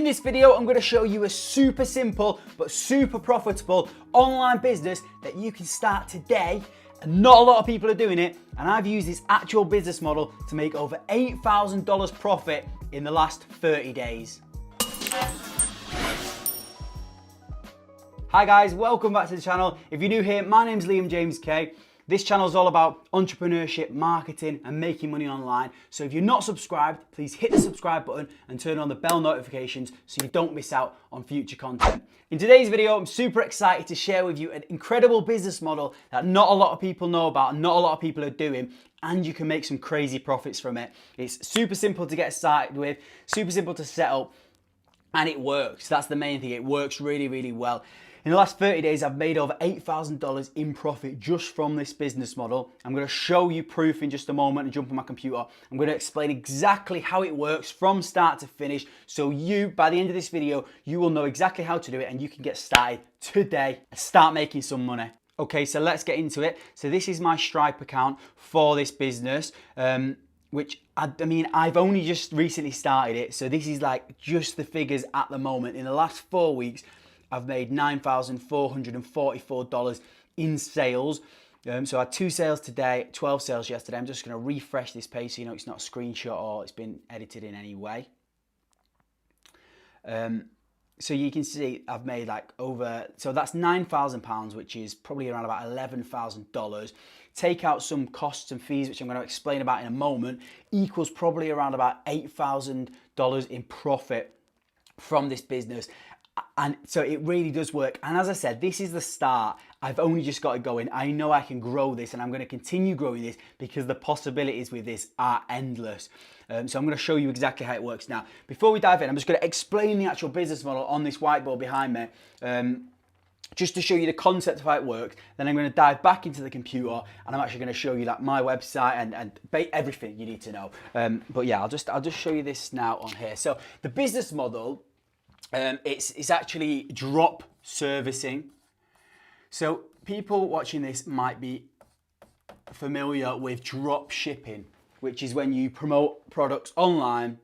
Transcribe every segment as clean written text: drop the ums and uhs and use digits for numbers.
In this video, I'm going to show you a super simple but super profitable online business that you can start today. And not a lot of people are doing it. And I've used this actual business model to make over $8,000 profit in the last 30 days. Hi guys, welcome back to the channel. If you're new here, my name's Liam James Kay. This channel is all about entrepreneurship, marketing, and making money online. So if you're not subscribed, please hit the subscribe button and turn on the bell notifications so you don't miss out on future content. In today's video, I'm super excited to share with you an incredible business model that not a lot of people know about and not a lot of people are doing, and you can make some crazy profits from it. It's super simple to get started with, super simple to set up, and it works. That's the main thing. It works really, really well. In the last 30 days, I've made over $8,000 in profit just from this business model. I'm going to show you proof in just a moment and jump on my computer. I'm going to explain exactly how it works from start to finish. So you, by the end of this video, you will know exactly how to do it and you can get started today and start making some money. Okay, so let's get into it. So this is my Stripe account for this business. Which, I mean, I've only just recently started it. So this is like just the figures at the moment. In the last 4 weeks, I've made $9,444 in sales. So I had 2 sales today, 12 sales yesterday. I'm just going to refresh this page so you know it's not a screenshot or it's been edited in any way. So you can see I've made like over, so that's £9,000, which is probably around about $11,000. Take out some costs and fees, which I'm going to explain about in a moment, equals probably around about $8,000 in profit from this business. And so it really does work. And as I said, this is the start. I've only just got it going. I know I can grow this and I'm going to continue growing this because the possibilities with this are endless. So I'm going to show you exactly how it works now. Before we dive in, I'm just going to explain the actual business model on this whiteboard behind me. Just to show you the concept of how it works. Then I'm going to dive back into the computer and I'm actually going to show you like my website and everything you need to know. But yeah, I'll just show you this now on here. So the business model, it's actually drop servicing. So people watching this might be familiar with drop shipping, which is when you promote products online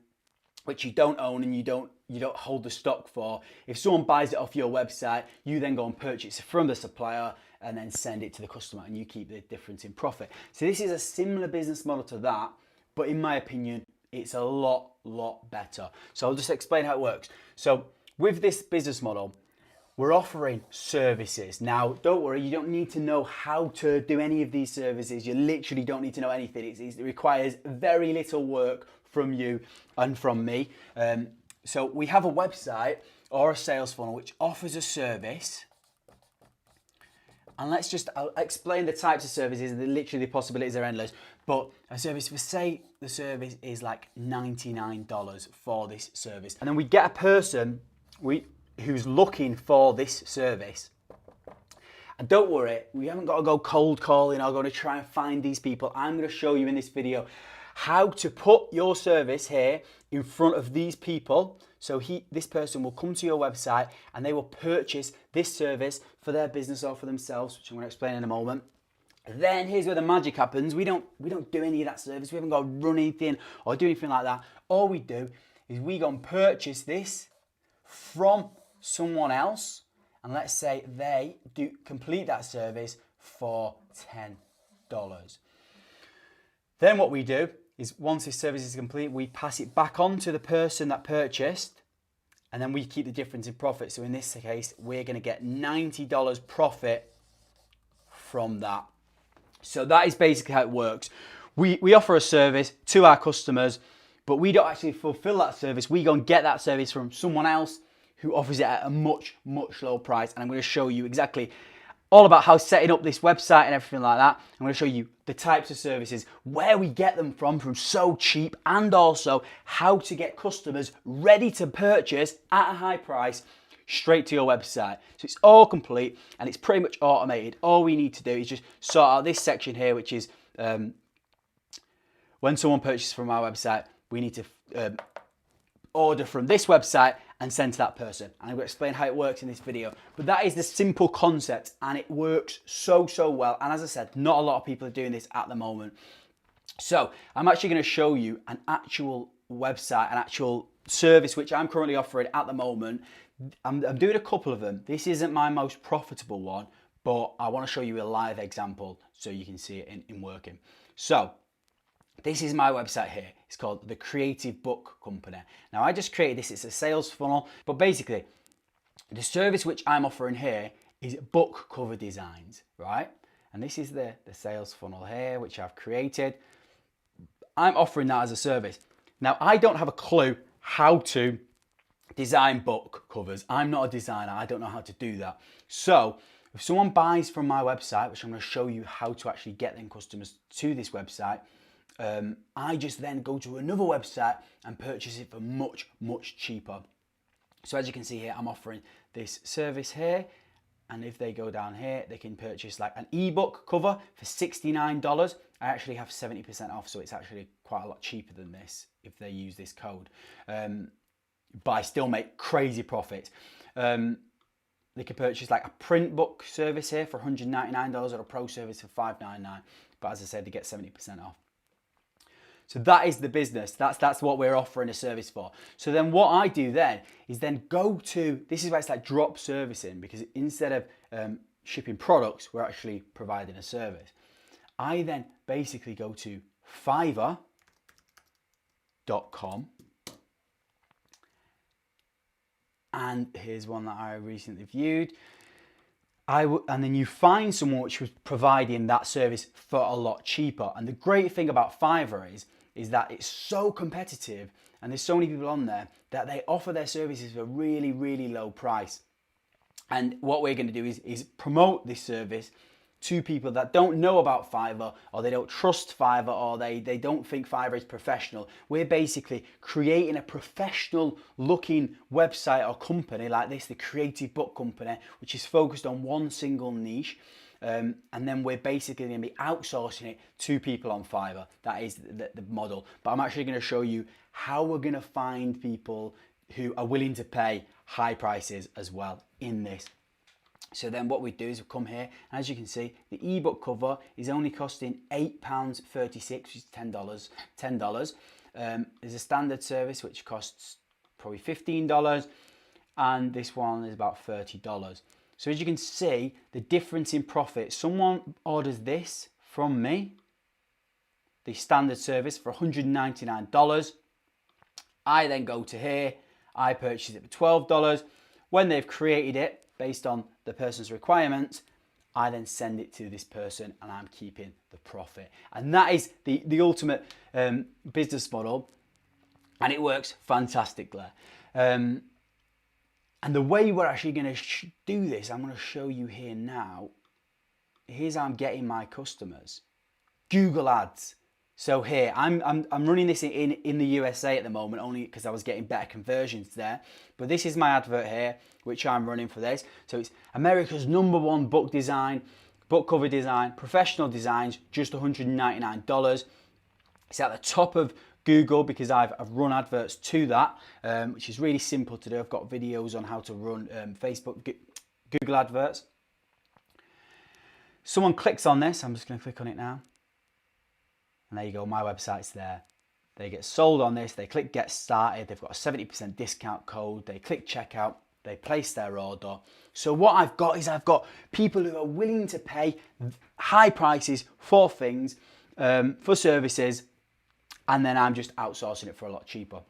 which you don't own and you don't hold the stock for. If someone buys it off your website, you then go and purchase it from the supplier and then send it to the customer and you keep the difference in profit. So this is a similar business model to that, but in my opinion, it's a lot better. So I'll just explain how it works. So with this business model, we're offering services. Now, don't worry, you don't need to know how to do any of these services. You literally don't need to know anything. It requires very little work from you and from me. So we have a website or a sales funnel which offers a service. And I'll explain the types of services. Literally the possibilities are endless. But a service, say the service is like $99 for this service. And then we get a person who's looking for this service. And don't worry, we haven't got to go cold calling or going to try and find these people. I'm going to show you in this video how to put your service here in front of these people. So this person will come to your website and they will purchase this service for their business or for themselves, which I'm going to explain in a moment. Then here's where the magic happens. We don't do any of that service. We haven't got to run anything or do anything like that. All we do is we go and purchase this from someone else, and let's say they do complete that service for $10. Then what we do is once this service is complete, we pass it back on to the person that purchased, and then we keep the difference in profit. So in this case, we're going to get $90 profit from that. So that is basically how it works. We offer a service to our customers, but we don't actually fulfill that service. We go and get that service from someone else who offers it at a much lower price. And I'm going to show you exactly all about how setting up this website and everything like that. I'm going to show you the types of services, where we get them from so cheap, and also how to get customers ready to purchase at a high price straight to your website. So it's all complete and it's pretty much automated. All we need to do is just sort out this section here, which is when someone purchases from our website, we need to order from this website and send to that person. And I'm going to explain how it works in this video. But that is the simple concept and it works so well. And as I said, not a lot of people are doing this at the moment. So I'm actually going to show you an actual website, an actual service which I'm currently offering at the moment. I'm doing a couple of them. This isn't my most profitable one, but I want to show you a live example so you can see it in working. So this is my website here. It's called The Creative Book Company. Now I just created this, it's a sales funnel, but basically the service which I'm offering here is book cover designs, right? And this is the sales funnel here, which I've created. I'm offering that as a service. Now I don't have a clue how to design book covers. I'm not a designer, I don't know how to do that. So if someone buys from my website, which I'm going to show you how to actually get them customers to this website, I just then go to another website and purchase it for much, much cheaper. So as you can see here, I'm offering this service here. And if they go down here, they can purchase like an ebook cover for $69. I actually have 70% off, so it's actually quite a lot cheaper than this if they use this code. But I still make crazy profit. They can purchase like a print book service here for $199 or a pro service for $599. But as I said, they get 70% off. So that is the business. That's what we're offering a service for. So then what I do then is then go to, this is where it's like drop servicing, because instead of shipping products, we're actually providing a service. I then basically go to Fiverr.com. And here's one that I recently viewed. And then you find someone which was providing that service for a lot cheaper. And the great thing about Fiverr is that it's so competitive and there's so many people on there that they offer their services for a really, really low price. And what we're going to do is promote this service to people that don't know about Fiverr, or they don't trust Fiverr, or they don't think Fiverr is professional. We're basically creating a professional looking website or company like this, the Creative Book Company, which is focused on one single niche. And then we're basically going to be outsourcing it to people on Fiverr. That is the model. But I'm actually going to show you how we're going to find people who are willing to pay high prices as well in this. So then what we do is we come here, and as you can see, the ebook cover is only costing £8.36, which is $10. There's a standard service which costs probably $15, and this one is about $30. So as you can see, the difference in profit. Someone orders this from me, the standard service, for $199. I then go to here, I purchase it for $12. When they've created it, based on the person's requirements, I then send it to this person and I'm keeping the profit. And that is the ultimate business model, and it works fantastically. And the way we're actually going to do this, I'm going to show you here now. Here's how I'm getting my customers. Google Ads. So here, I'm running this in the USA at the moment, only because I was getting better conversions there. But this is my advert here, which I'm running for this. So it's America's #1 book design, book cover design, professional designs, just $199. It's at the top of Google because I've run adverts to that, which is really simple to do. I've got videos on how to run Google adverts. Someone clicks on this. I'm just going to click on it now. And there you go, my website's there. They get sold on this, they click get started, they've got a 70% discount code, they click checkout, they place their order. So what I've got is I've got people who are willing to pay high prices for things, for services, and then I'm just outsourcing it for a lot cheaper.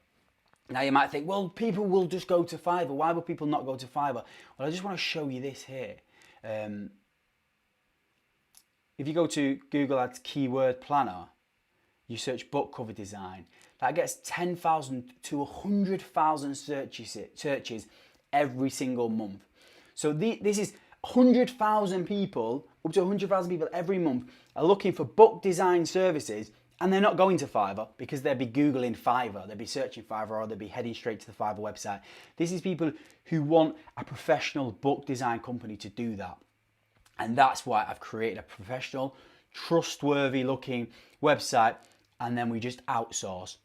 Now you might think, well, people will just go to Fiverr. Why would people not go to Fiverr? Well, I just want to show you this here. If you go to Google Ads Keyword Planner, you search book cover design, that gets 10,000 to 100,000 searches every single month. So this is 100,000 people, up to 100,000 people every month are looking for book design services, and they're not going to Fiverr because they'd be Googling Fiverr, they'd be searching Fiverr, or they'd be heading straight to the Fiverr website. This is people who want a professional book design company to do that. And that's why I've created a professional, trustworthy looking website, and then we just outsource,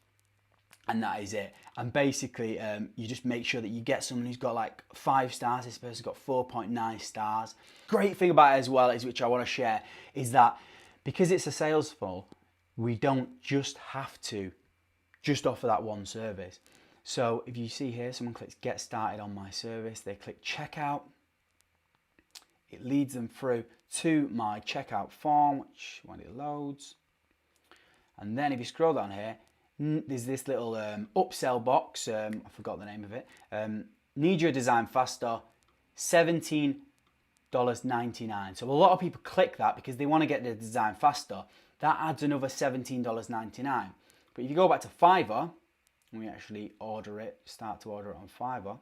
and that is it. And basically you just make sure that you get someone who's got like 5 stars. This person's got 4.9 stars. Great thing about it as well, is which I want to share, is that because it's a sales funnel, we don't just have to just offer that one service. So if you see here, someone clicks get started on my service, they click checkout. It leads them through to my checkout form, which when it loads. And then if you scroll down here, there's this little upsell box. I forgot the name of it. Need your design faster, $17.99. So a lot of people click that because they want to get their design faster. That adds another $17.99. But if you go back to Fiverr, and we actually order it, start to order it on Fiverr,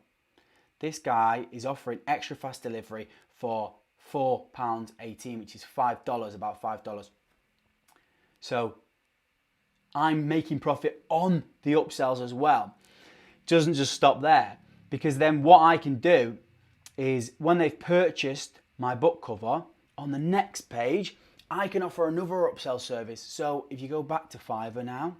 this guy is offering extra fast delivery for £4.18, which is $5, about $5. So I'm making profit on the upsells as well. Doesn't just stop there, because then what I can do is when they've purchased my book cover, on the next page, I can offer another upsell service. So if you go back to Fiverr now,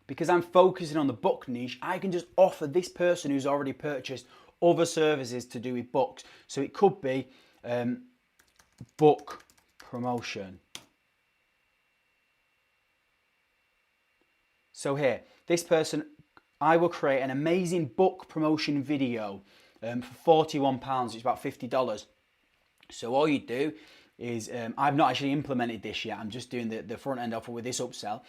because I'm focusing on the book niche, I can just offer this person who's already purchased other services to do with books. So it could be book promotion. So here, this person, I will create an amazing book promotion video for £41, which is about $50. So all you do is, I've not actually implemented this yet, I'm just doing the front end offer with this upsell.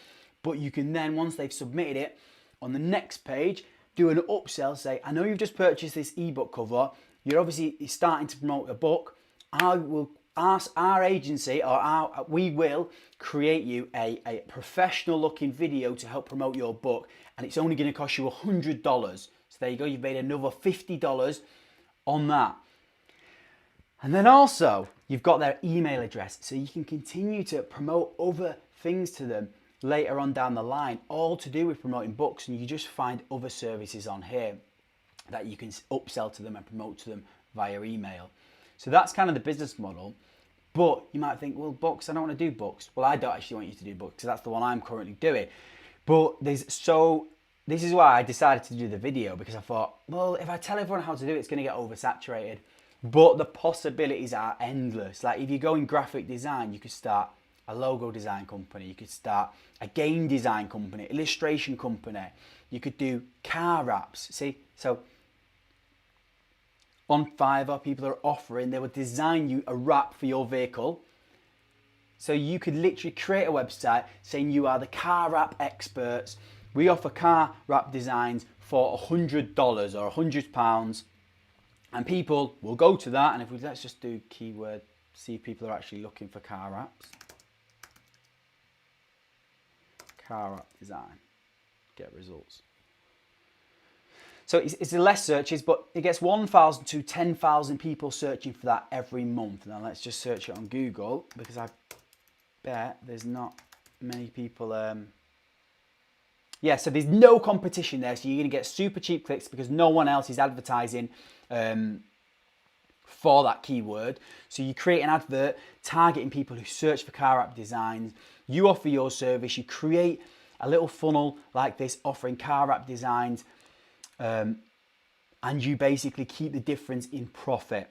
But you can then, once they've submitted it, on the next page, do an upsell, say, I know you've just purchased this ebook cover, you're obviously starting to promote a book, I will ask our agency, we will create you a professional looking video to help promote your book, and it's only going to cost you $100. So there you go, you've made another $50 on that. And then also, you've got their email address, so you can continue to promote other things to them later on down the line, all to do with promoting books, and you just find other services on here that you can upsell to them and promote to them via email. So that's kind of the business model. But you might think, well, books, I don't want to do books. Well, I don't actually want you to do books, because that's the one I'm currently doing. But this is why I decided to do the video, because I thought, well, if I tell everyone how to do it, it's going to get oversaturated. But the possibilities are endless. Like if you go in graphic design, you could start a logo design company, you could start a game design company, illustration company, you could do car wraps. See, so on Fiverr, people are offering, they will design you a wrap for your vehicle. So you could literally create a website saying you are the car wrap experts. We offer car wrap designs for $100 or £100, and people will go to that. And if let's just do keyword, see if people are actually looking for car wraps. Car wrap design, get results. So it's less searches, but it gets 1,000 to 10,000 people searching for that every month. Now let's just search it on Google, because I bet there's not many people. Yeah, so there's no competition there, so you're going to get super cheap clicks because no one else is advertising for that keyword. So you create an advert targeting people who search for car wrap designs. You offer your service, you create a little funnel like this offering car wrap designs, and you basically keep the difference in profit.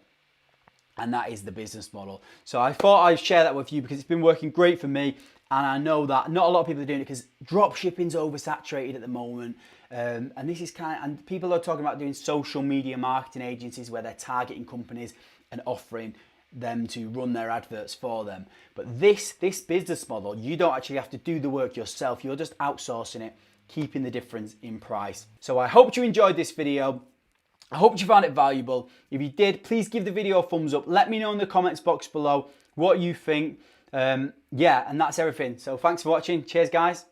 And that is the business model. So I thought I'd share that with you because it's been working great for me. And I know that not a lot of people are doing it because drop shipping's oversaturated at the moment. And this is and people are talking about doing social media marketing agencies where they're targeting companies and offering them to run their adverts for them. But this business model, you don't actually have to do the work yourself. You're just outsourcing it, keeping the difference in price. So I hope you enjoyed this video. I hope you found it valuable. If you did, please give the video a thumbs up. Let me know in the comments box below what you think. Yeah, and that's everything. So thanks for watching. Cheers, guys.